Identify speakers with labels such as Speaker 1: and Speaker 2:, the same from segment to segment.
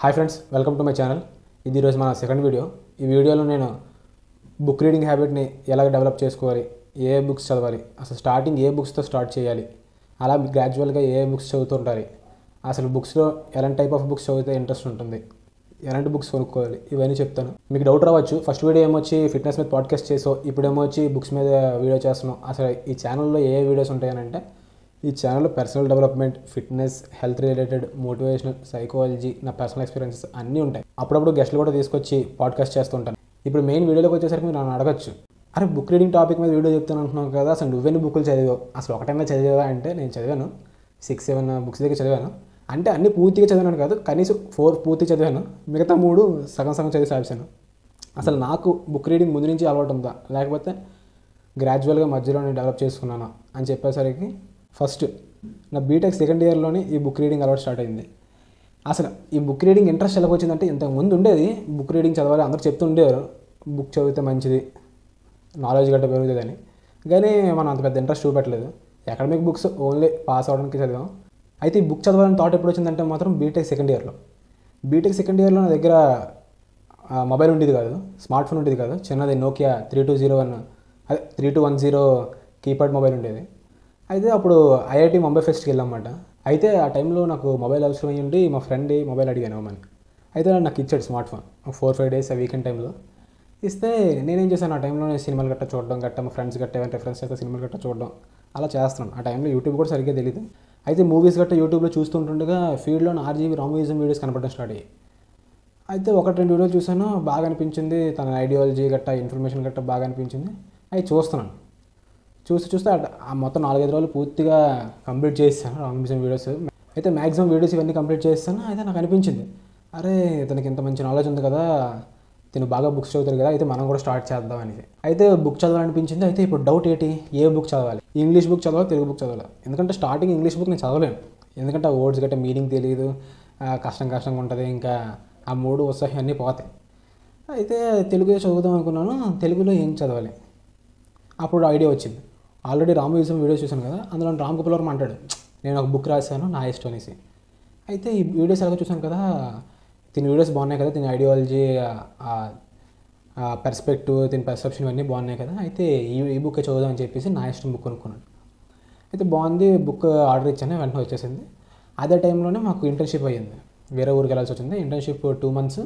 Speaker 1: Hi friends, welcome to my channel. ఇది ఈరోజు మన సెకండ్ వీడియో. ఈ వీడియోలో నేను బుక్ రీడింగ్ హ్యాబిట్ని ఎలా డెవలప్ చేసుకోవాలి, ఏ బుక్స్ చదవాలి, అసలు స్టార్టింగ్ ఏ బుక్స్తో స్టార్ట్ చేయాలి, అలా గ్రాడ్యువల్గా ఏ బుక్స్ చదువుతుంటారు, అసలు బుక్స్లో ఎలాంటి టైప్ ఆఫ్ బుక్స్ చదివితే ఇంట్రెస్ట్ ఉంటుంది, ఎలాంటి బుక్స్ కొనుక్కోవాలి, ఇవన్నీ చెప్తాను. మీకు డౌట్ రావచ్చు, ఫస్ట్ వీడియో ఏమొచ్చి ఫిట్నెస్ మీద పాడ్కాస్ట్ చేసావు, ఇప్పుడేమో వచ్చి బుక్స్ మీద వీడియో చేస్తున్నాం. అసలు ఈ ఛానల్లో ఏ వీడియోస్ ఉంటాయనంటే, ఈ ఛానల్లో personal development, fitness, health related, motivational, psychology, నా పర్సనల్ ఎక్స్పీరియన్సెస్ అన్నీ ఉంటాయి. అప్పుడప్పుడు గెస్ట్లు కూడా తీసుకొచ్చి పాడ్కాస్ట్ చేస్తూ ఉంటాను. ఇప్పుడు మెయిన్ వీడియోలోకి వచ్చేసరికి మీరు నన్ను అడగచ్చు, అరే బుక్ రీడింగ్ టాపిక్ మీద వీడియో చెప్తాను అంటున్నావు కదా, అసలు నువ్వెన్ని బుక్కులు చదివావు, అసలు ఒకటైనా చదివావా అంటే నేను చదివాను, 6-7 బుక్స్ దగ్గర చదివాను. అంటే అన్నీ పూర్తిగా చదివాను కాదు, కనీసం 4 పూర్తి చదివాను, మిగతా 3 సగం సగం చదివి సాగిశాను. అసలు నాకు బుక్ రీడింగ్ ముందు నుంచి అలవాటు ఉందా, లేకపోతే గ్రాడ్యువల్గా మధ్యలో నేను డెవలప్ చేసుకున్నాను అని చెప్పేసరికి, ఫస్ట్ నా బీటెక్ సెకండ్ ఇయర్లోనే ఈ బుక్ రీడింగ్ అలవాటు స్టార్ట్ అయింది. అసలు ఈ బుక్ రీడింగ్ ఇంట్రెస్ట్ ఎలా వచ్చిందంటే, ఇంతకుముందు ఉండేది బుక్ రీడింగ్ చదవాలి, అందరూ చెప్తుండేవారు బుక్ చదివితే మంచిది, నాలెడ్జ్ గట్ట పెరుగుతుందని. కానీ మనం అంత పెద్ద ఇంట్రెస్ట్ చూపెట్టలేదు. అకాడమిక్ బుక్స్ ఓన్లీ పాస్ అవడానికి చదివాం. అయితే ఈ బుక్ చదవాలని థాట్ ఎప్పుడు వచ్చిందంటే మాత్రం బీటెక్ సెకండ్ ఇయర్లో నా దగ్గర మొబైల్ ఉండేది కాదు, స్మార్ట్ ఫోన్ ఉండేది కాదు, చిన్నది నోకియా 3210 కీప్యాడ్ మొబైల్ ఉండేది. అయితే అప్పుడు ఐఐటి ముంబై ఫెస్ట్కి వెళ్ళామన్నమాట. అయితే ఆ టైంలో నాకు మొబైల్ అవసరం అయ్యి మా ఫ్రెండ్ మొబైల్ అడిగాను అమ్మని. అయితే నాకు ఇచ్చాడు స్మార్ట్ ఫోన్ 4-5 డేస్ ఆ వీకెండ్ టైంలో ఇస్తే, నేనేం చేశాను ఆ టైంలో సినిమాలు గట్ట చూడడం గట్ట, మా ఫ్రెండ్స్ గట్ట ఏమైనా రిఫరెన్స్ చేస్తే సినిమాలు గట్ట చూడడం అలా చేస్తున్నాను. ఆ టైంలో యూట్యూబ్ కూడా సరిగ్గా తెలియదు. అయితే మూవీస్ గట్ట యూట్యూబ్లో చూస్తుంటుండగా ఫీల్డ్లో ఆర్జీవి రామోయిజం వీడియోస్ కనపడడం స్టార్ట్ అయ్యాయి. అయితే 1-2 వీడియోలు చూసాను, బాగా అనిపించింది, తన ఐడియాలజీ గట్ట, ఇన్ఫర్మేషన్ గట్ట బాగా అనిపించింది. అవి చూస్తున్నాను. చూస్తే ఆ మొత్తం 4-5 రోజులు పూర్తిగా కంప్లీట్ చేస్తాను రామోయిజం వీడియోస్. అయితే మ్యాక్సిమం వీడియోస్ ఇవన్నీ కంప్లీట్ చేస్తాను. అయితే నాకు అనిపించింది, అరే తనకి ఇంత మంచి నాలెడ్జ్ ఉంది కదా, తిను బాగా బుక్స్ చదువుతారు కదా, అయితే మనం కూడా స్టార్ట్ చేద్దాం అనేది. అయితే బుక్ చదవాలనిపించింది. అయితే ఇప్పుడు డౌట్ ఏంటి, ఏ బుక్ చదవాలి, ఇంగ్లీష్ బుక్ చదవాలి, తెలుగు బుక్ చదవాలి? ఎందుకంటే స్టార్టింగ్ ఇంగ్లీష్ బుక్ నేను చదవలేను, ఎందుకంటే ఆ వర్డ్స్ గట్రా మీనింగ్ తెలియదు, కష్టంగా ఉంటుంది, ఇంకా ఆ 3 ఉత్సాహం అన్నీ పోతాయి. అయితే తెలుగులో చదువుదాం అనుకున్నాను. తెలుగులో ఏం చదవాలి, అప్పుడు ఐడియా వచ్చింది. ఆల్రెడీ రామోయిజం వీడియోస్ చూశాను కదా, అందులో రామ్ గోపాల్ వర్మ అంటాడు, నేను ఒక బుక్ రాశాను నా ఇష్టం అనేసి. అయితే ఈ వీడియోస్ ఎలాగో చూశాను కదా, దీని వీడియోస్ బాగున్నాయి కదా, దీని ఐడియాలజీ, పర్స్పెక్టివ్, దీని పర్సెప్షన్ ఇవన్నీ బాగున్నాయి కదా, అయితే ఈ బుక్ చదువుదాం అని చెప్పేసి నా ఇష్టం బుక్ కొనుక్కున్నాను. అయితే బాగుంది, బుక్ ఆర్డర్ ఇచ్చాను, వెంటనే వచ్చేసింది. అదే టైంలోనే మాకు ఇంటర్న్షిప్ అయ్యింది, వేరే ఊరికి వెళ్ళాల్సి వచ్చింది. Internship 2 months.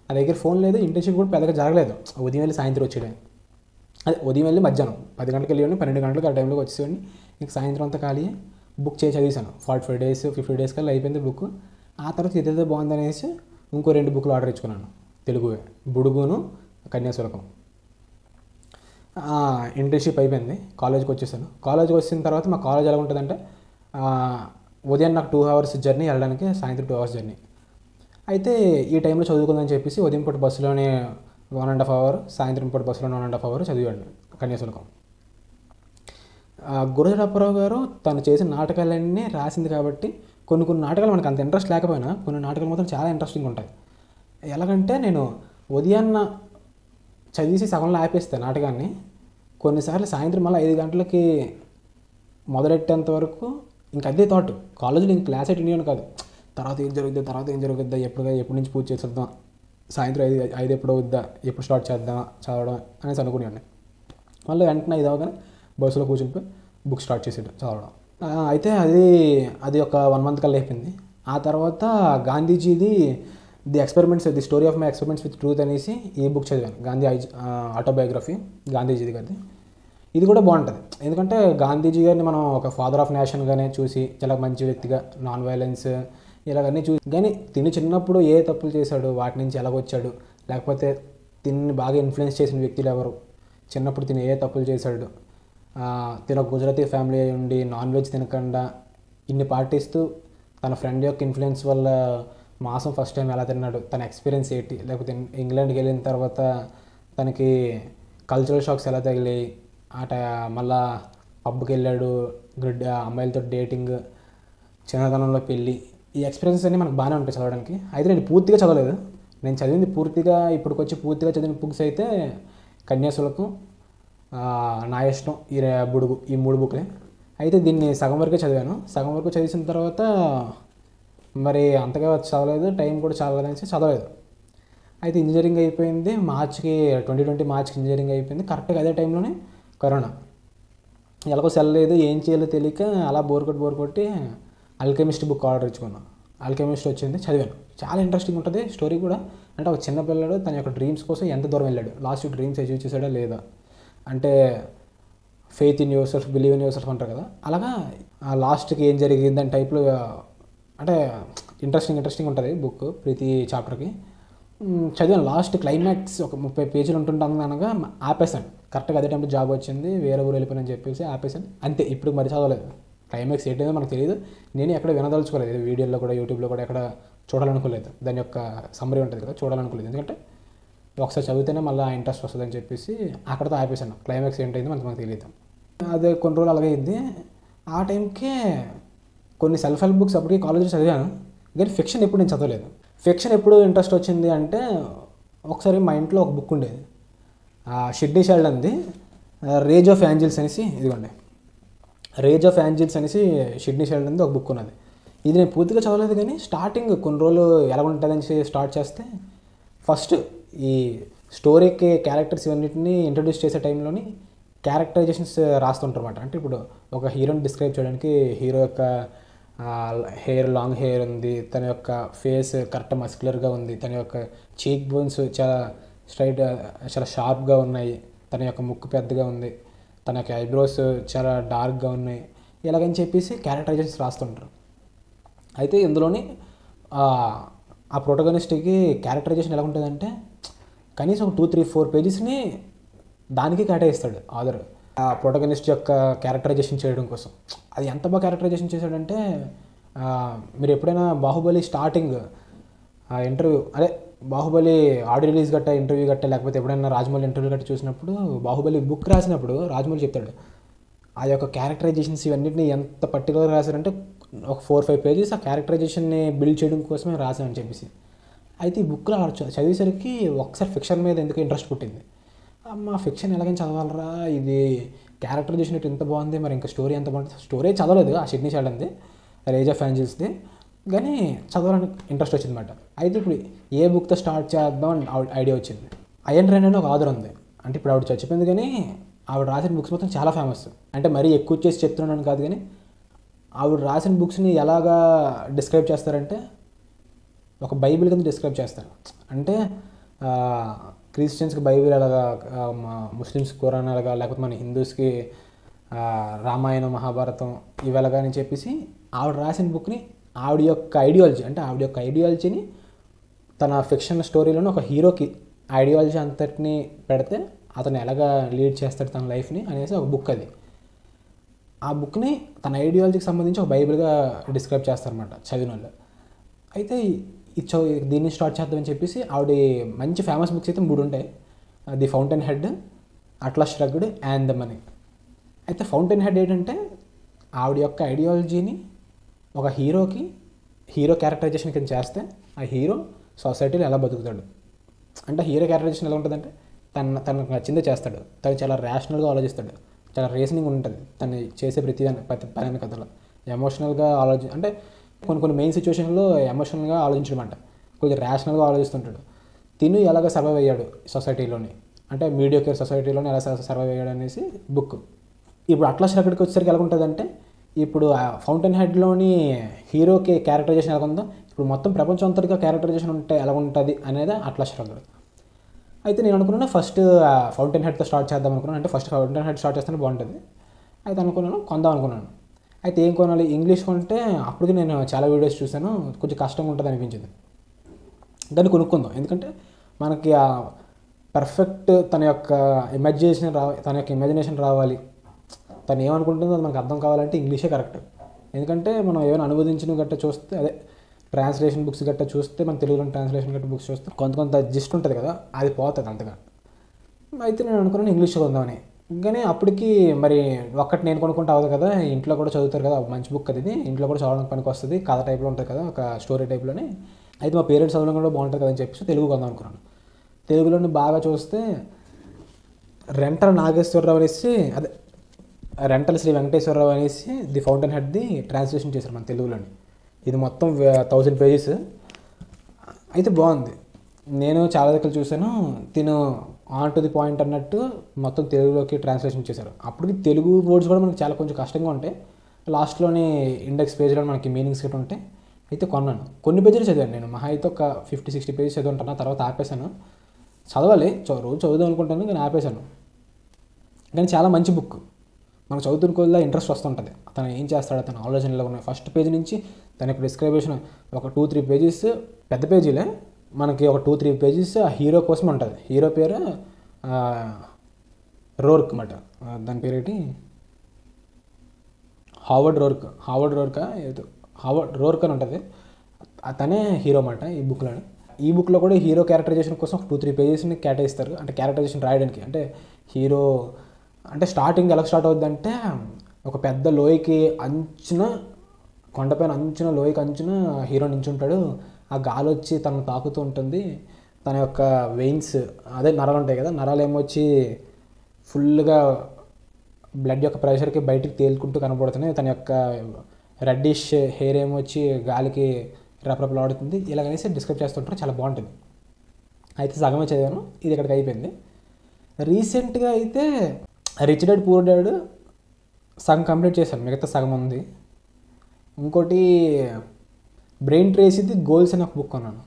Speaker 1: నా దగ్గర ఫోన్ లేదు, ఇంటర్న్షిప్ కూడా పెద్దగా జరగలేదు. ఉదయం వెళ్ళి సాయంత్రం వచ్చేయడం, అదే ఉదయం వెళ్ళి మధ్యాహ్నం 10 గంటలకు వెళ్ళి 12 గంటలకు ఆ టైంలోకి వచ్చేసేవాడిని. ఇంక సాయంత్రం అంతా ఖాళీ, బుక్ చదివేశాను. 45 days 50 days కల్లా అయిపోయింది బుక్. ఆ తర్వాత ఇదేదో బాగుందనేసి ఇంకో 2 బుక్లు ఆర్డర్ ఇచ్చుకున్నాను, తెలుగువే, బుడుగును కన్యాశుల్కం. ఇంటర్న్షిప్ అయిపోయింది, కాలేజ్కి వచ్చేసాను. కాలేజ్కి వచ్చిన తర్వాత మా కాలేజ్ ఎలా ఉంటుందంటే, ఉదయం నాకు 2 hours జర్నీ వెళ్ళడానికి, సాయంత్రం 2 hours జర్నీ. అయితే ఈ టైంలో చదువుకుందని చెప్పేసి ఉదయం పూట బస్సులోనే 1.5 hour, సాయంత్రం పూట బస్సులోనే 1.5 hour చదివాడు కన్యాశుల్కం. గురజాడ అప్పారావు గారు తను చేసిన నాటకాలన్నీ రాసింది కాబట్టి, కొన్ని నాటకాలు మనకు అంత ఇంట్రెస్ట్ లేకపోయినా కొన్ని నాటకాలు మాత్రం చాలా ఇంట్రెస్టింగ్ ఉంటాయి. ఎలాగంటే నేను ఉదయాన్న చదివేసి సగంలో ఆపేస్తే నాటకాన్ని, కొన్నిసార్లు సాయంత్రం మళ్ళీ 5 గంటలకి మొదలెట్టేంత వరకు ఇంక అదే థాట్. కాలేజీలో ఇంక క్లాస్ అటెండ్ కాదు, తర్వాత ఏం జరుగుద్దా, ఎప్పటి నుంచి పూజ చేసేద్దాం, సాయంత్రం 5 ఎప్పుడు అవుద్దా, ఎప్పుడు స్టార్ట్ చేద్దాం చదవడం అనేసి అనుకునేవాడిని. మళ్ళీ వెంటనే 5 అవగానే బస్సులో కూర్చునిపోయి బుక్ స్టార్ట్ చేసేది చదవడం. అయితే అది ఒక 1 month కల్లా అయిపోయింది. ఆ తర్వాత గాంధీజీది the story of my experiments with truth అనేసి ఈ బుక్ చదివాను, గాంధీ ఆటోబయోగ్రఫీ, గాంధీజీది గారిది. ఇది కూడా బాగుంటుంది, ఎందుకంటే గాంధీజీ గారిని మనం ఒక ఫాదర్ ఆఫ్ నేషన్గానే చూసి, చాలా మంచి వ్యక్తిగా, నాన్ వైలెన్స్ ఇలాగన్నీ చూసి, కానీ తిని చిన్నప్పుడు ఏ తప్పులు చేశాడు, వాటి నుంచి ఎలాగొచ్చాడు, లేకపోతే తిని బాగా ఇన్ఫ్లుయెన్స్ చేసిన వ్యక్తులు ఎవరు, చిన్నప్పుడు తిని ఏ తప్పులు చేశాడు, తిన గుజరాతీ ఫ్యామిలీ అయి ఉండి నాన్ వెజ్ తినకుండా ఇన్ని పాటిస్తూ తన ఫ్రెండ్ యొక్క ఇన్ఫ్లుయెన్స్ వల్ల మాంసం ఫస్ట్ టైం ఎలా తిన్నాడు, తన ఎక్స్పీరియన్స్ ఏంటి, లేకపోతే ఇంగ్లాండ్కి వెళ్ళిన తర్వాత తనకి కల్చరల్ షాక్స్ ఎలా తగిలాయి, మళ్ళా పబ్కి వెళ్ళాడు, అమ్మాయిలతో డేటింగ్, చిన్నతనంలో పెళ్ళి, ఈ ఎక్స్పీరియన్సెస్ అన్నీ మనకు బాగానే ఉంటాయి చదవడానికి. అయితే నేను పూర్తిగా చదవలేదు, నేను చదివింది పూర్తిగా చదివిన బుక్స్ అయితే కన్యాశుల్కం, నా ఇష్టం, ఈ బుడుగు, ఈ 3 బుక్లే. అయితే దీన్ని సగం వరకే చదివాను. సగం వరకు చదివిన తర్వాత మరి అంతగా చదవలేదు, టైం కూడా చాలలేదు అనేసి చదవలేదు. అయితే ఇంజనీరింగ్ అయిపోయింది మార్చికి, 2020 మార్చికి ఇంజనీరింగ్ అయిపోయింది. కరెక్ట్గా అదే టైంలోనే కరోనా. ఎలాగో సెల్లలేదు, ఏం చేయాలో తెలియక అలా బోర్ కొట్టి ఆల్కెమిస్ట్ బుక్ ఆర్డర్ ఇచ్చుకున్నాను. ఆల్కెమిస్ట్ వచ్చింది, చదివాను. చాలా ఇంట్రెస్టింగ్ ఉంటుంది స్టోరీ కూడా. అంటే ఒక చిన్న పిల్లడు తన యొక్క డ్రీమ్స్ కోసం ఎంత దూరం వెళ్ళాడు, లాస్ట్ డ్రీమ్స్ అచీవ్ చేశాడా లేదా, అంటే faith in your self, believe in your self అంటారు కదా, అలాగా లాస్ట్కి ఏం జరిగింది అని టైప్లో. అంటే ఇంట్రెస్టింగ్ ఉంటుంది బుక్ ప్రతి చాప్టర్కి. చదివాను. లాస్ట్ క్లైమాక్స్ ఒక 30 పేజీలు ఉంటుంటాను అనగా ఆపేశాను. కరెక్ట్గా అదే టైంలో జాబ్ వచ్చింది, వేరే ఊరు వెళ్ళిపోయానని చెప్పేసి ఆపేశాను. అంతే. ఇప్పుడు మరి చదవలేదు. క్లైమాక్స్ ఏంటో మనకు తెలియదు, నేను ఎక్కడ వినదలుచుకోలేదు, వీడియోలో కూడా యూట్యూబ్లో కూడా ఎక్కడ చూడాలనుకోలేదు. దాని యొక్క సమ్మరీ ఉంటుంది కదా, చూడాలనుకోలేదు. ఎందుకంటే ఒకసారి చదివితేనే మళ్ళీ ఇంట్రెస్ట్ వస్తుందని చెప్పేసి అక్కడితో ఆపేశాను. క్లైమాక్స్ ఏంటైందో మనకు తెలియదు. అదే కొన్ని రోజులు అలాగే అయింది. ఆ టైంకే కొన్ని సెల్ఫ్ హెల్ప్ బుక్స్ అప్పటికి కాలేజీలో చదివాను, కానీ ఫిక్షన్ ఎప్పుడు నేను చదవలేదు. ఫిక్షన్ ఎప్పుడు ఇంట్రెస్ట్ వచ్చింది అంటే, ఒకసారి మా ఇంట్లో ఒక బుక్ ఉండేది, షిడ్నీ షెల్డన్ది రేజ్ ఆఫ్ ఏంజల్స్ అనేసి. ఇదిగోండి, రేజ్ ఆఫ్ ఏంజల్స్ అనేసి షిడ్నీ షెల్డన్ది ఒక బుక్ ఉన్నది. ఇది నేను పూర్తిగా చదవలేదు, కానీ స్టార్టింగ్ కొన్ని రోజులు ఎలా ఉంటుందని స్టార్ట్ చేస్తే, ఫస్ట్ ఈ స్టోరీకి క్యారెక్టర్స్ ఇవన్నిటిని ఇంట్రడ్యూస్ చేసే టైంలోని క్యారెక్టరైజేషన్స్ రాస్తుంటారు అన్నమాట. అంటే ఇప్పుడు ఒక హీరోని డిస్క్రైబ్ చేయడానికి, హీరో యొక్క హెయిర్ లాంగ్ హెయిర్ ఉంది, తన యొక్క ఫేస్ కరెక్ట్ మస్క్యులర్గా ఉంది, తన యొక్క చీక్ బోన్స్ చాలా స్ట్రైట్ చాలా షార్ప్గా ఉన్నాయి, తన యొక్క ముక్కు పెద్దగా ఉంది, తన యొక్క ఐబ్రోస్ చాలా డార్క్గా ఉన్నాయి, ఇలాగని చెప్పేసి క్యారెక్టరైజేషన్స్ రాస్తుంటారు. అయితే ఇందులోని ఆ ప్రొటగనిస్ట్కి క్యారెక్టరైజేషన్ ఎలా ఉంటుందంటే, కనీసం 2-3-4 పేజెస్ని దానికి కేటాయిస్తాడు ఆథర్, ఆ ప్రొటగనిస్ట్ యొక్క క్యారెక్టరైజేషన్ చేయడం కోసం. అది ఎంత బాగా క్యారెక్టరైజేషన్ చేశాడంటే, మీరు ఎప్పుడైనా బాహుబలి స్టార్టింగ్ ఇంటర్వ్యూ, అదే బాహుబలి ఆడియో రిలీజ్ గట్ట ఇంటర్వ్యూ గట్ట, లేకపోతే ఎప్పుడైనా రాజమౌళి ఇంటర్వ్యూ గట్ట చూసినప్పుడు, బాహుబలి బుక్ రాసినప్పుడు రాజమౌళి చెప్తాడు ఆ యొక్క క్యారెక్టరైజేషన్స్ ఇవన్నిటిని ఎంత పర్టికులర్గా రాశారంటే, ఒక 4-5 పేజెస్ ఆ క్యారెక్టరైజేషన్ని బిల్డ్ చేయడం కోసమే రాశామని చెప్పేసి. అయితే ఈ బుక్లో చదివేసరికి ఒకసారి ఫిక్షన్ మీద ఎందుకు ఇంట్రెస్ట్ పుట్టింది. అమ్మ ఫిక్షన్ ఎలాగైనా చదవాలరా, ఇది క్యారెక్టరైజేషన్ ఇంత బాగుంది, మరి ఇంకా స్టోరీ ఎంత బాగుంటుంది. స్టోరీ చదవలేదు ఆ షిడ్నీ షెల్డన్ది రేజ్ ఆఫ్ ఏంజల్స్ది, కానీ చదవాలని ఇంట్రెస్ట్ వచ్చింది అనమాట. అయితే ఇప్పుడు ఏ బుక్తో స్టార్ట్ చేద్దాం అని ఐడియా వచ్చింది. అయన్ రైన్ అని ఒక ఆథర్ ఉంది. అంటే ఇప్పుడు ఆవిడ చచ్చిపోయింది, కానీ ఆవిడ రాసిన బుక్స్ మొత్తం చాలా ఫేమస్. అంటే మరీ ఎక్కువ చేసి చెప్తున్నాను కాదు, కానీ ఆవిడ రాసిన బుక్స్ని ఎలాగా డిస్క్రైబ్ చేస్తారంటే, ఒక బైబిల్ కింద డిస్క్రైబ్ చేస్తారు. అంటే క్రిస్టియన్స్కి బైబిల్ ఎలాగా, ముస్లిమ్స్కి ఖురాన్ ఎలాగా, లేకపోతే మన హిందూస్కి రామాయణం మహాభారతం ఇవి ఎలాగా అని చెప్పేసి ఆవిడ రాసిన బుక్ని ఆవిడ యొక్క ఐడియాలజీ, అంటే ఆవిడ యొక్క ఐడియాలజీని తన ఫిక్షన్ స్టోరీలోనే ఒక హీరోకి ఐడియాలజీ అంతటిని పెడితే అతను ఎలాగా లీడ్ చేస్తాడు తన లైఫ్ని అనేసి ఒక బుక్ అది. ఆ బుక్ని తన ఐడియాలజీకి సంబంధించి ఒక బైబిల్గా డిస్క్రైబ్ చేస్తారన్నమాట చదివిన వాళ్ళు. అయితే దీన్ని స్టార్ట్ చేద్దామని చెప్పేసి ఆవిడ మంచి ఫేమస్ బుక్స్ అయితే 3 ఉంటాయి. The fountain head, atlas shrugged and the money. అయితే ఫౌంటైన్ హెడ్ ఏంటంటే, ఆవిడ యొక్క ఐడియాలజీని ఒక హీరో క్యారెక్టరైజేషన్ కింద చేస్తే ఆ హీరో సొసైటీలో ఎలా బతుకుతాడు. అంటే హీరో క్యారెక్టరైజేషన్ ఎలా ఉంటుందంటే, తనకు నచ్చిందే చేస్తాడు, తను చాలా ర్యాషనల్గా ఆలోచిస్తాడు, చాలా రీజనింగ్ ఉంటుంది తను చేసే ప్రతి పని కథలో. ఎమోషనల్గా అంటే కొన్ని మెయిన్ సిచ్యువేషన్లో ఎమోషనల్గా ఆలోచించడం అంట, కొంచెం ర్యాషనల్గా ఆలోచిస్తుంటాడు. తిను ఎలాగ సర్వైవ్ అయ్యాడు సొసైటీలోని, అంటే మీడియోకేర్ సొసైటీలోని ఎలా సర్వైవ్ అయ్యాడు అనేసి బుక్. ఇప్పుడు అట్లాస్ ష్రగ్డ్కి వచ్చేసరికి ఎలా ఉంటుందంటే, ఇప్పుడు ఫౌంటైన్ హెడ్లోని హీరోకి క్యారెక్టరైజేషన్ ఎలా ఉందో, ఇప్పుడు మొత్తం ప్రపంచం అంతటిగా క్యారెక్టరైజేషన్ ఉంటే ఎలా ఉంటుంది అనేది అట్లాస్ ష్రగ్డ్. అయితే నేను అనుకున్నాను ఫస్ట్ ఫౌంటైన్ హెడ్తో స్టార్ట్ చేద్దాం అనుకున్నాను. అంటే ఫస్ట్ ఫౌంటైన్ హెడ్ స్టార్ట్ చేస్తే బాగుంటుంది. అయితే కొందాం అనుకున్నాను. అయితే ఏం కొనాలి, ఇంగ్లీష్ కొంటే అప్పటికి నేను చాలా వీడియోస్ చూశాను, కొంచెం కష్టంగా ఉంటుంది అనిపించింది. దాన్ని కొనుక్కుందాం, ఎందుకంటే మనకి ఆ పర్ఫెక్ట్ తన యొక్క ఇమాజినేషన్ రావాలి, తను ఏమనుకుంటుందో అది మనకు అర్థం కావాలంటే ఇంగ్లీషే కరెక్ట్. ఎందుకంటే మనం ఏమైనా అనువదించిన గట్ట చూస్తే, అదే ట్రాన్స్లేషన్ బుక్స్ గట్ట చూస్తే, మన తెలుగులో ట్రాన్స్లేషన్ గట్ట బుక్స్ చూస్తే కొంత జిస్ట్ ఉంటుంది కదా, అది పోతుంది అంతగా. అయితే నేను అనుకున్నాను ఇంగ్లీష్లో కొందామని. కానీ అప్పటికి మరి ఒక్కటి నేను కొనుక్కుంటే అవ్వదు కదా, ఇంట్లో కూడా చదువుతారు కదా, మంచి బుక్ అది, ఇంట్లో కూడా చదవడానికి పనికి వస్తుంది, కథ టైప్లో ఉంటుంది కదా, ఒక స్టోరీ టైప్లోనే. అయితే మా పేరెంట్స్ చదవడం కూడా బాగుంటుంది కదా అని చెప్పేసి తెలుగు కొందాం అనుకున్నాను. తెలుగులోని బాగా చూస్తే రెంటల నాగేశ్వరరావు అనేసి, అదే రెంటల శ్రీ వెంకటేశ్వరరావు అనేసి ది ఫౌంటైన్ హెడ్ది ట్రాన్స్లేషన్ చేశారు మన తెలుగులోని. ఇది మొత్తం 1000 పేజెస్. అయితే బాగుంది. నేను చాలా దగ్గర చూశాను, తిను ఆన్ టు ది పాయింట్ అన్నట్టు మొత్తం తెలుగులోకి ట్రాన్స్లేషన్ చేశారు. అప్పటికి తెలుగు వర్డ్స్ కూడా మనకి చాలా కొంచెం కష్టంగా ఉంటాయి. లాస్ట్లోని ఇండెక్స్ పేజ్లో మనకి మీనింగ్స్ గట్రా ఉంటాయి. అయితే కొన్నాను. కొన్ని పేజీలు చదివాను నేను, మహా అయితే ఒక 50-60 పేజెస్ చదివి ఉంటాను. తర్వాత ఆపేశాను. చదవాలి, రోజు చదువుదాం అనుకుంటాను కానీ ఆపేశాను. కానీ చాలా మంచి బుక్. మనకు చదువుతున్న కొద్దిగా ఇంట్రెస్ట్ వస్తుంటుంది. అతను ఏం చేస్తాడు, అతను ఆలోచనలో ఉన్నాయి. ఫస్ట్ పేజ్ నుంచి తన యొక్క డిస్క్రిప్షన్ ఒక 2-3 పేజెస్, పెద్ద పేజీలే, మనకి ఒక 2-3 పేజెస్ ఆ హీరో కోసం ఉంటుంది. హీరో పేరు రోర్క్ అన్నమాట. దాని పేరేంటి, హావర్డ్ రోర్క్ అని ఉంటుంది. అతనే హీరో అన్నమాట ఈ బుక్లో కూడా హీరో క్యారెక్టరైజేషన్ కోసం ఒక 2-3 పేజెస్ని కేటాయిస్తారు. అంటే క్యారెక్టరైజేషన్ రాయడానికి. అంటే హీరో అంటే స్టార్టింగ్ ఎలా స్టార్ట్ అవుద్దంటే, ఒక పెద్ద లోయకి అంచున, కొండపైన అంచున, లోయకి అంచున హీరో నించుంటాడు. ఆ గాలి వచ్చి తనను తాకుతూ ఉంటుంది. తన యొక్క వెయిన్స్, అదే నరాలు ఉంటాయి కదా, నరాలు ఏమొచ్చి ఫుల్గా బ్లడ్ యొక్క ప్రెషర్కి బయటికి తేలుకుంటూ కనబడుతున్నాయి. తన యొక్క రెడ్డిష్ హెయిర్ ఏమొచ్చి గాలికి రపరపలాడుతుంది. ఇలాగనేసి డిస్క్రైబ్ చేస్తుంటారు. చాలా బాగుంటుంది. అయితే సగమే చదివాను, ఇది ఇక్కడికి అయిపోయింది. రీసెంట్గా అయితే రిచ్ డాడ్ పూర్ డాడ్ సగం కంప్లీట్ చేశాను, మిగతా సగం ఉంది. ఇంకోటి బ్రెయిన్ ట్రేసీది గోల్స్ అనే ఒక బుక్ కొన్నాను.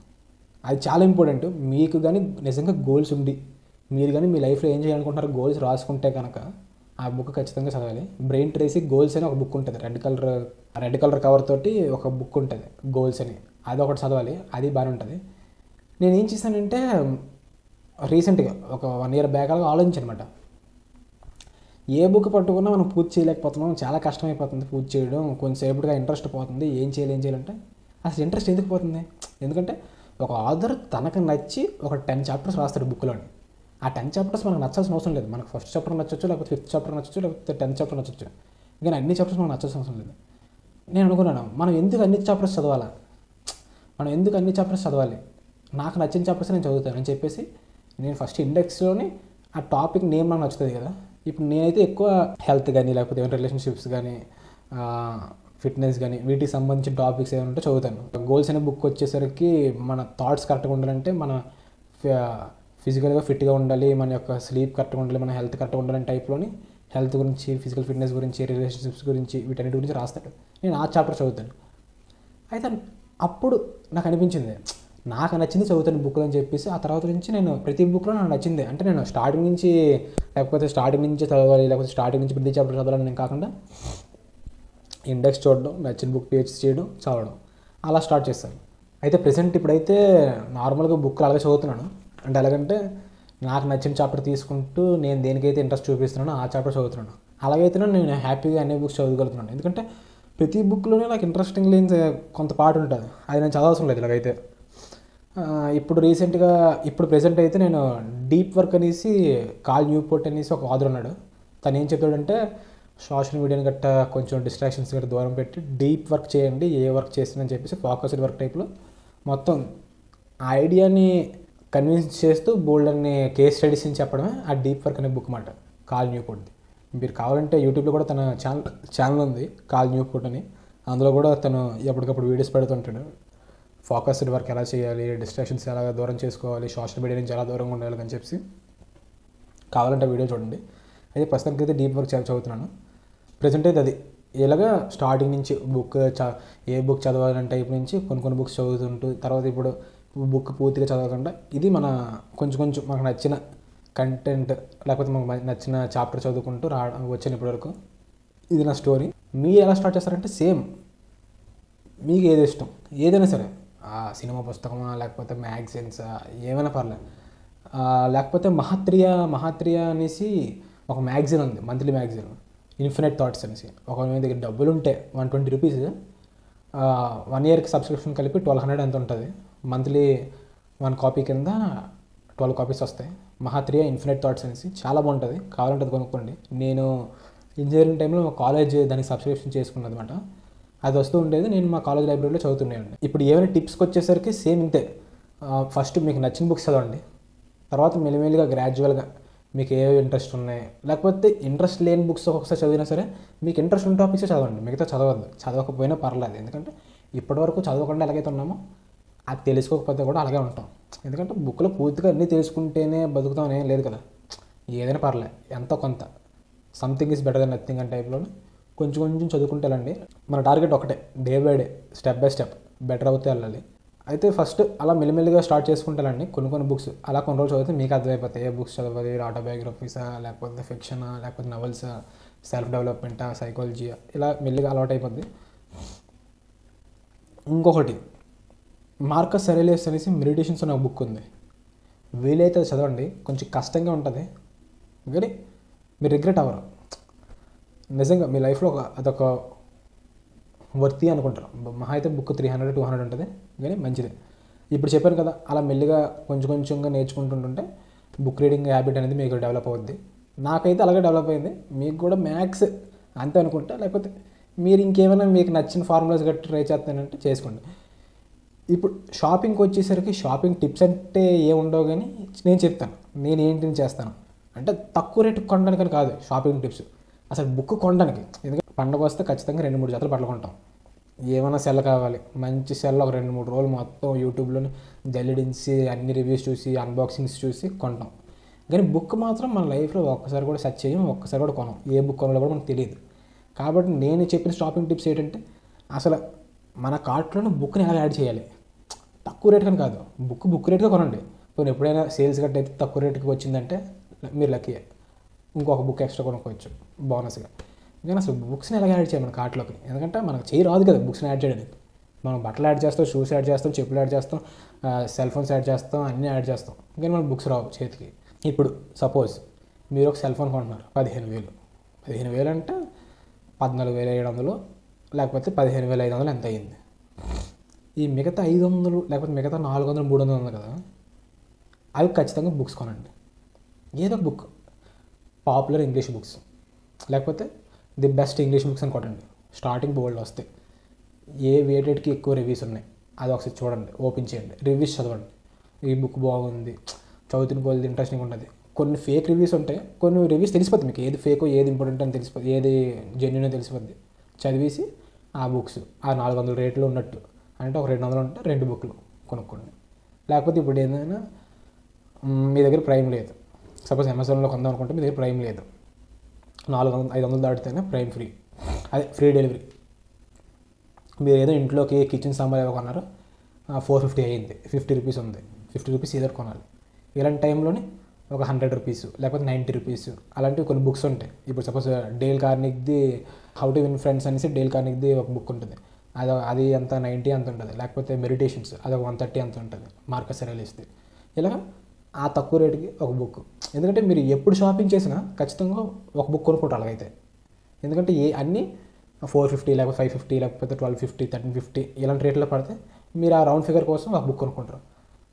Speaker 1: అది చాలా ఇంపార్టెంట్. మీకు కానీ నిజంగా గోల్స్ ఉండి, మీరు కానీ మీ లైఫ్లో ఏం చేయాలనుకుంటున్నారో గోల్స్ రాసుకుంటే కనుక ఆ బుక్ ఖచ్చితంగా చదవాలి. బ్రెయిన్ ట్రేసీ గోల్స్ అని ఒక బుక్ ఉంటుంది, రెడ్ కలర్ కవర్ తోటి ఒక బుక్ ఉంటుంది గోల్స్ అని. అది ఒకటి చదవాలి, అది బాగానే ఉంటుంది. నేను ఏం చేశానంటే రీసెంట్గా ఒక 1 year బ్యాక్ అలా ఆలోచించాను అనమాట. ఏ బుక్ పట్టుకున్నా మనం పూర్తి చేయలేకపోతున్నాం, చాలా కష్టమైపోతుంది పూర్తి చేయడం, కొంచెంసేపుగా ఇంట్రెస్ట్ పోతుంది. ఏం చేయాలంటే అసలు ఇంట్రెస్ట్ ఎందుకు పోతుంది? ఎందుకంటే ఒక ఆథర్ తనకు నచ్చి ఒక 10 chapters రాస్తాడు బుక్లోని. ఆ 10 chapters మనకు నచ్చాల్సిన అవసరం లేదు. మనకు ఫస్ట్ చాప్టర్ నచ్చచ్చు, లేకపోతే 5th chapter నచ్చచ్చు, లేకపోతే 10th chapter నచ్చచ్చు. కానీ అన్ని చాప్టర్స్ మనకు నచ్చాల్సిన అవసరం లేదు. నేను అనుకున్నాను, మనం ఎందుకు అన్ని చాప్టర్స్ చదవాలి? నాకు నచ్చిన చాప్టర్స్ నేను చదువుతాను అని చెప్పేసి నేను ఫస్ట్ ఇండెక్స్లోని ఆ టాపిక్ నేమ్ నాకు నచ్చుతుంది కదా. ఇప్పుడు నేనైతే ఎక్కువ హెల్త్ కానీ, లేకపోతే ఏమైనా రిలేషన్షిప్స్ కానీ, ఫిట్నెస్ కానీ, వీటికి సంబంధించిన టాపిక్స్ ఏమైనా ఉంటే చదువుతాను. గోల్స్ అనే బుక్ వచ్చేసరికి మన థాట్స్ కరెక్ట్గా ఉండాలంటే మన ఫిజికల్గా ఫిట్గా ఉండాలి, మన యొక్క స్లీప్ కరెక్ట్గా ఉండాలి, మన హెల్త్ కరెక్ట్గా ఉండాలని టైప్లోని హెల్త్ గురించి, ఫిజికల్ ఫిట్నెస్ గురించి, రిలేషన్షిప్స్ గురించి, వీటన్నిటి గురించి రాస్తాడు. నేను ఆ చాప్టర్ చదువుతాను. అయితే అప్పుడు నాకు అనిపించింది, నాకు నచ్చింది చదువుతాను బుక్లో అని చెప్పేసి ఆ తర్వాత నుంచి నేను ప్రతి బుక్లో నాకు నచ్చింది. అంటే నేను స్టార్టింగ్ నుంచి చదవాలి, లేకపోతే స్టార్టింగ్ నుంచి ప్రతి చాప్టర్ చదవాలని నేను కాకుండా ఇండెక్స్ చూడడం, నచ్చిన బుక్ పేజ్ చేయడం, చదవడం, అలా స్టార్ట్ చేస్తాను. అయితే ప్రెసెంట్ ఇప్పుడైతే నార్మల్గా బుక్లు అలాగే చదువుతున్నాను. అంటే ఎలాగంటే నాకు నచ్చిన చాప్టర్ తీసుకుంటూ నేను దేనికైతే ఇంట్రెస్ట్ చూపిస్తున్నానో ఆ చాప్టర్ చదువుతున్నాను. అలాగైతే నేను హ్యాపీగా అన్ని బుక్స్ చదవగలుగుతున్నాను. ఎందుకంటే ప్రతి బుక్లోనే నాకు ఇంట్రెస్టింగ్ లేని కొంత పార్ట్ ఉంటుంది, అది నేను చదవవసరం లేదు ఇలాగైతే. ఇప్పుడు ప్రెసెంట్ అయితే నేను డీప్ వర్క్ అనేసి కాల్ న్యూపోర్ట్ అనేసి ఒక ఆథర్ ఉన్నాడు. తను ఏం చెప్తాడంటే, సోషల్ మీడియాని గట్ట కొంచెం డిస్ట్రాక్షన్స్ గట్ట దూరం పెట్టి డీప్ వర్క్ చేయండి, ఏ వర్క్ చేస్తుందని చెప్పేసి ఫోకస్డ్ వర్క్ టైప్లో మొత్తం ఆ ఐడియాని కన్విన్స్ చేస్తూ బోల్డ్ అనే కేస్ స్టడీస్ అని చెప్పడమే ఆ డీప్ వర్క్ అనే బుక్ మాట, కాల్ న్యూపోర్ట్ది. మీరు కావాలంటే యూట్యూబ్లో కూడా తన ఛానల్ ఉంది, కాల్ న్యూపోర్ట్ అని. అందులో కూడా తను ఎప్పటికప్పుడు వీడియోస్ పెడుతుంటాడు. ఫోకస్డ్ వర్క్ ఎలా చేయాలి, డిస్ట్రాక్షన్స్ ఎలా దూరం చేసుకోవాలి, సోషల్ మీడియా నుంచి ఎలా దూరంగా ఉండాలి అని చెప్పి కావాలంటే వీడియో చూడండి. అయితే ప్రస్తుతానికి అయితే డీప్ వర్క్ చదువుతున్నాను. ప్రజెంట్ అయితే అది ఇలాగా స్టార్టింగ్ నుంచి ఏ బుక్ చదవాలని టైప్ నుంచి కొన్ని బుక్స్ చదువుతుంటూ, తర్వాత ఇప్పుడు బుక్ పూర్తిగా చదవకుండా ఇది మన కొంచెం మనకు నచ్చిన కంటెంట్, లేకపోతే మనకు నచ్చిన చాప్టర్ చదువుకుంటూ వచ్చాను ఇప్పటివరకు. ఇది నా స్టోరీ. మీరు ఎలా స్టార్ట్ చేస్తారంటే సేమ్, మీకు ఏది ఇష్టం, ఏదైనా సరే, సినిమా పుస్తకమా, లేకపోతే మ్యాగజైన్సా, ఏమైనా పర్లేదు. లేకపోతే మహాత్రియ అనేసి ఒక మ్యాగజైన్ ఉంది, మంత్లీ మ్యాగజైన్, ఇన్ఫినిట్ థాట్స్ అనేసి. ఒక మీ దగ్గర డబ్బులు ఉంటే 120 రూపీస్, 1 yearకి సబ్స్క్రిప్షన్ కలిపి 1200 ఎంత ఉంటుంది. మంత్లీ 1 copy కింద 12 copies వస్తాయి. మహాత్రియ ఇన్ఫినిట్ థాట్స్ అనేసి చాలా బాగుంటుంది, కావాలంటే అది కొనుక్కోండి. నేను ఇంజనీరింగ్ టైంలో మా కాలేజ్ దానికి సబ్స్క్రిప్షన్ చేసుకున్నది అనమాట. అది వస్తూ ఉండేది, నేను మా కాలేజ్ లైబ్రరీలో చదువుతున్నాను. ఇప్పుడు ఏమైనా టిప్స్కి వచ్చేసరికి సేమ్ ఇంతే. ఫస్ట్ మీకు నచ్చిన బుక్స్ చదవండి, తర్వాత మెల్లిమెల్లిగా గ్రాడ్యువల్గా మీకు ఏ ఇంట్రెస్ట్ ఉన్నాయి, లేకపోతే ఇంట్రెస్ట్ లేని బుక్స్ ఒక్కొక్కసారి చదివినా సరే మీకు ఇంట్రెస్ట్ ఉన్న టాపిక్స్ చదవండి, మిగతా చదవద్దు. చదవకపోయినా పర్లేదు, ఎందుకంటే ఇప్పటివరకు చదవకుండా ఎలాగైతే ఉన్నామో అది తెలుసుకోకపోతే కూడా అలాగే ఉంటాం. ఎందుకంటే బుక్లో పూర్తిగా అన్నీ తెలుసుకుంటేనే బతుకుతామని ఏం లేదు కదా. ఏదైనా పర్లే, ఎంతో కొంత something is better than nothing అనే టైప్లో కొంచెం కొంచెం చదువుకుంటే వెళ్ళండి. మన టార్గెట్ ఒకటే, day by day, step by step better అవుతే వెళ్ళాలి. అయితే ఫస్ట్ అలా మెల్లిమెల్లిగా స్టార్ట్ చేసుకుంటానండి. కొన్ని బుక్స్ అలా కొన్ని రోజులు చదివితే మీకు అర్థమైపోతాయి ఏ బుక్స్ చదవాలి, ఆటోబయోగ్రఫీసా, లేకపోతే ఫిక్షనా, లేకపోతే నవల్సా, సెల్ఫ్ డెవలప్మెంటా, సైకాలజీయా, ఇలా మెల్లిగా అలవాటు అయిపోద్ది. ఇంకొకటి, మార్కస్ అరేలియస్ అనేసి మెడిటేషన్స్ అనే బుక్ ఉంది. వీలైతే చదవండి. కొంచెం కష్టంగా ఉంటుంది కానీ మీరు రిగ్రెట్ అవ్వరు. నిజంగా మీ లైఫ్లో అదొక వర్తి అనుకుంటారు. మహా అయితే బుక్ 300-200 ఉంటుంది కానీ మంచిది. ఇప్పుడు చెప్పాను కదా, అలా మెల్లిగా కొంచెంగా నేర్చుకుంటుంటే బుక్ రీడింగ్ హ్యాబిట్ అనేది మీకు డెవలప్ అవుద్ది. నాకైతే అలాగే డెవలప్ అయింది. మీకు కూడా మ్యాథ్స్ అంతే అనుకుంటా, లేకపోతే మీరు ఇంకేమైనా మీకు నచ్చిన ఫార్ములాస్ గట్టి ట్రై చేస్తానంటే చేసుకోండి. ఇప్పుడు షాపింగ్కి వచ్చేసరికి షాపింగ్ టిప్స్ అంటే ఏముండవు కానీ నేను చెప్తాను నేను ఏంటిని చేస్తాను. అంటే తక్కువ రేటుకి కొనడానికని కాదు షాపింగ్ టిప్స్, అసలు బుక్ కొనడానికి. ఎందుకంటే పండుగ వస్తే ఖచ్చితంగా 2-3 జతలు బట్టలు కొంటాం. ఏమైనా సెల్ కావాలి, మంచి సెల్ ఒక 2-3 రోజులు మొత్తం యూట్యూబ్లోని జల్లిడించి అన్ని రివ్యూస్ చూసి అన్బాక్సింగ్స్ చూసి కొంటాం. కానీ బుక్ మాత్రం మన లైఫ్లో ఒక్కసారి కూడా సెర్చ్ చేయం, ఒక్కసారి కూడా కొనం. ఏ బుక్ కొనాలో కూడా మనకు తెలియదు. కాబట్టి నేను చెప్పిన షాపింగ్ టిప్స్ ఏంటంటే, అసలు మన కార్ట్లోనే బుక్ని ఎలా యాడ్ చేయాలి. తక్కువ రేట్ కానీ కాదు, బుక్ రేట్గా కొనండి. పోనీ ఎప్పుడైనా సేల్స్ గట్ట అయితే తక్కువ రేట్కి వచ్చిందంటే మీరు లక్కీయే, ఇంకొక బుక్ ఎక్స్ట్రా కొనుక్కోవచ్చు బోనస్గా. కానీ అసలు బుక్స్ని ఎలా యాడ్ చేయాలి మన కార్ట్లోకి. ఎందుకంటే మనకు చేయి రాదు కదా బుక్స్ని యాడ్ చేయడానికి. మనం బట్టలు యాడ్ చేస్తాం, షూస్ యాడ్ చేస్తాం, చెప్పులు యాడ్ చేస్తాం, సెల్ ఫోన్స్ యాడ్ చేస్తాం, అన్నీ యాడ్ చేస్తాం. కానీ మనకు బుక్స్ రావు చేతికి. ఇప్పుడు సపోజ్ మీరు ఒక సెల్ ఫోన్ కొంటున్నారు 15,000 అంటే 14,700 లేకపోతే 15,500 ఎంత అయ్యింది. ఈ మిగతా 500 లేకపోతే మిగతా 400, 300 ఉంది కదా, అవి ఖచ్చితంగా బుక్స్ కొనండి. ఏదో బుక్, పాపులర్ ఇంగ్లీష్ బుక్స్ లేకపోతే ది బెస్ట్ ఇంగ్లీష్ బుక్స్ అని కొట్టండి. స్టార్టింగ్ బోల్డ్ వస్తాయి. ఏ వేటెడ్కి ఎక్కువ రివ్యూస్ ఉన్నాయి అది ఒకసారి చూడండి, ఓపెన్ చేయండి, రివ్యూస్ చదవండి. ఈ బుక్ బాగుంది, చదువుతున్న కొద్ది ఇంట్రెస్టింగ్ ఉంటుంది. కొన్ని ఫేక్ రివ్యూస్ ఉంటాయి, కొన్ని రివ్యూస్ తెలిసిపోద్ది మీకు ఏది ఫేకో ఏది ఇంపార్టెంట్ అని తెలిసిపోద్ది, ఏది జెన్యున్ తెలిసిపోద్ది. చదివేసి ఆ బుక్స్ ఆ 400 రేట్లు ఉన్నట్టు అంటే ఒక 200 ఉంటే 2 బుక్లు కొనుక్కోండి. లేకపోతే ఇప్పుడు ఏదైనా మీ దగ్గర ప్రైమ్ లేదు, సపోజ్ అమెజాన్లో కొందాం అనుకుంటే మీ దగ్గర ప్రైమ్ లేదు, 400-500 దాటితేనే ప్రైమ్ ఫ్రీ, అదే ఫ్రీ డెలివరీ. మీరు ఏదో ఇంట్లోకి కిచెన్ సాంబార్ ఏదో కొన్నారు, 450 అయ్యింది, 50 రూపీస్ ఉంది, 50 రూపీస్ ఏదో కొనాలి. ఇలాంటి టైంలోనే ఒక 100 రూపీస్ లేకపోతే 90 రూపీస్ అలాంటివి కొన్ని బుక్స్ ఉంటాయి. ఇప్పుడు సపోజ్ డేల్ కార్నిక్ది హౌ టు విన్ ఫ్రెండ్స్ అనేసి డేల్ కార్నిక్ది ఒక బుక్ ఉంటుంది. అది అంత 90 అంత ఉంటుంది. లేకపోతే మెడిటేషన్స్ అది ఒక 130 అంత ఉంటుంది, మార్కస్ అరేలియస్ది. ఇలాగ ఆ తక్కువ రేటుకి ఒక బుక్. ఎందుకంటే మీరు ఎప్పుడు షాపింగ్ చేసినా ఖచ్చితంగా ఒక బుక్ కొనుక్కుంటారు అలాగైతే. ఎందుకంటే అన్నీ 450 లేకపోతే 550 లేకపోతే 1250, 1350 ఇలాంటి రేట్లో పడితే మీరు ఆ రౌండ్ ఫిగర్ కోసం ఒక బుక్ కొనుక్కుంటారు.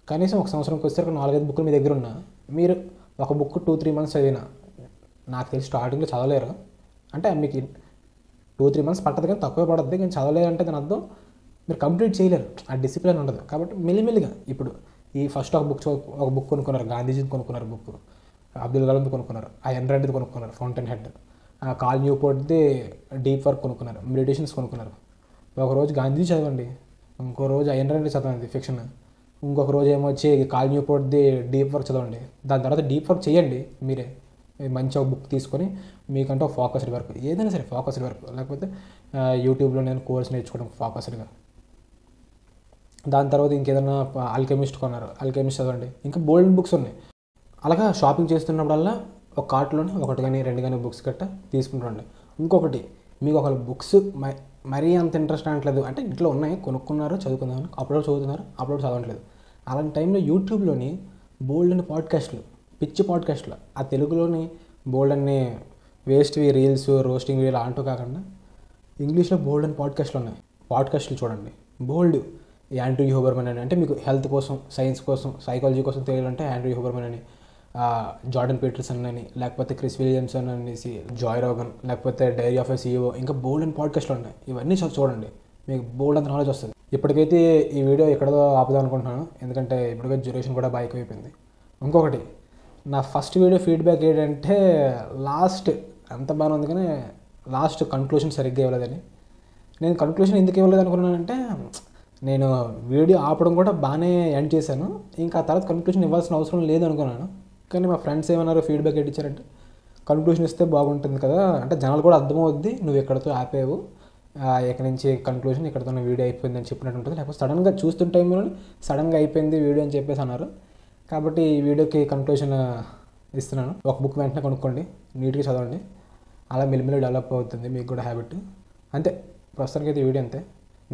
Speaker 1: కనీసం ఒక సంవత్సరంకి వచ్చేసరికి 4-5 బుక్లు మీ దగ్గర ఉన్నా మీరు ఒక బుక్ 2-3 మంత్స్ చదివినా, నాకు తెలిసి స్టార్టింగ్లో చదవలేరు. అంటే మీకు 2-3 మంత్స్ పట్టదు కానీ తక్కువే పడుతుంది. కానీ చదవలేదంటే దాని అర్థం మీరు కంప్లీట్ చేయలేరు, ఆ డిసిప్లిన్ ఉండదు. కాబట్టి మెల్లిమెల్లిగా ఇప్పుడు ఈ ఫస్ట్ ఒక బుక్ కొనుక్కున్నారు, గాంధీజీని కొనుక్కున్నారు బుక్, అబ్దుల్ కలాంది కొనుక్కున్నారు, అయన్ రాండ్ది కొనుక్కున్నారు, ఫౌంటైన్ హెడ్, కాల్ న్యూపోర్ట్ది డీప్ వర్క్ కొనుక్కున్నారు, మెడిటేషన్స్ కొనుక్కున్నారు. ఒకరోజు గాంధీజీ చదవండి, ఇంకో రోజు అయన్ రాండ్ చదవండి ఫిక్షన్, ఇంకొక రోజు ఏమొచ్చి కాల్ న్యూపోర్ట్ది డీప్ వర్క్ చదవండి. దాని తర్వాత డీప్ వర్క్ చేయండి మీరే. మంచి ఒక బుక్ తీసుకొని మీకంటే ఒక ఫోకస్డ్ వర్క్, ఏదైనా సరే ఫోకస్డ్ వర్క్, లేకపోతే యూట్యూబ్లో నేను కోర్స్ నేర్చుకోవడం ఫోకస్డ్గా. దాని తర్వాత ఇంకేదైనా ఆల్కెమిస్ట్ కొన్నారు, ఆల్కెమిస్ట్ చదవండి. ఇంకా బోల్డ్ బుక్స్ ఉన్నాయి. అలాగా షాపింగ్ చేస్తున్నప్పుడల్లా ఒక కార్ట్లోనే 1 కానీ 2 కానీ బుక్స్ గట్ట తీసుకుంటుండండి. ఇంకొకటి, మీకు ఒక బుక్స్ మరీ అంత ఇంట్రెస్ట్ అనట్లేదు అంటే ఇంట్లో ఉన్నాయి కొనుక్కున్నారు చదువుకుందామని, అప్లోడ్ చదువుతున్నారు, అప్లోడ్ చదవట్లేదు. అలాంటి టైంలో యూట్యూబ్లోని బోల్డ్ అని పాడ్కాస్ట్లు, పిచ్చి పాడ్కాస్ట్లు, ఆ తెలుగులోని బోల్డ్ అన్ని వేస్ట్వి రీల్స్, రోస్టింగ్ రీల్ అంటూ కాకుండా ఇంగ్లీష్లో బోల్డ్ అని పాడ్కాస్ట్లు ఉన్నాయి. పాడ్కాస్ట్లు చూడండి. బోల్డ్ యాండ్రూ హ్యూబర్మన్ అని, అంటే మీకు హెల్త్ కోసం, సైన్స్ కోసం, సైకాలజీ కోసం తెలియాలంటే యాండ్రూ హ్యూబర్మన్ అని, జార్డన్ పీటర్సన్ అని, లేకపోతే క్రిస్ విలియమ్సన్ అనేసి, జాయ్ రోగన్, లేకపోతే డైరీ ఆఫ్ ఎ CEO, ఇంకా బోల్డ్ అని పాడ్కాస్ట్లు ఉన్నాయి. ఇవన్నీ చూడండి, మీకు బోల్డ్ అంత నాలెడ్జ్ వస్తుంది. ఇప్పటికైతే ఈ వీడియో ఎక్కడో ఆపుదాం అనుకుంటున్నాను, ఎందుకంటే ఇప్పటికే డ్యూరేషన్ కూడా బాగా ఎక్కువైపోయింది. ఇంకొకటి, నా ఫస్ట్ వీడియో ఫీడ్బ్యాక్ ఏంటంటే లాస్ట్ అంత బాగానే ఉంది కానీ లాస్ట్ కన్క్లూషన్ సరిగ్గా ఇవ్వలేదని. నేను కన్క్లూషన్ ఎందుకు ఇవ్వలేదు అనుకున్నానంటే, నేను వీడియో ఆపడం కూడా బాగానే ఎండ్ చేశాను, ఇంకా ఆ తర్వాత కన్క్లూషన్ ఇవ్వాల్సిన అవసరం లేదు అనుకున్నాను. కానీ మా ఫ్రెండ్స్ ఏమన్నారు, ఫీడ్బ్యాక్ ఇచ్చారంటే, కన్క్లూషన్ ఇస్తే బాగుంటుంది కదా, అంటే జనాలు కూడా అర్థమవుద్ది నువ్వు ఎక్కడితో ఆపేవు, ఇక్కడ నుంచి కన్క్లూషన్ ఇక్కడతో వీడియో అయిపోయింది అని చెప్పినట్టు ఉంటుంది, లేకపోతే సడన్గా చూస్తున్న టైంలో సడన్గా అయిపోయింది వీడియో అని చెప్పేసి అన్నారు. కాబట్టి ఈ వీడియోకి కన్క్లూషన్ ఇస్తున్నాను. ఒక బుక్ వెంటనే కొనుక్కోండి, నీట్గా చదవండి, అలా మెల్లిమెల్లి డెవలప్ అవుతుంది మీకు కూడా హ్యాబిట్. అంతే, ప్రస్తుతానికి అయితే ఈ వీడియో అంతే.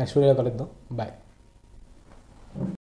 Speaker 1: నెక్స్ట్ వీడియో కలుద్దాం. బాయ్.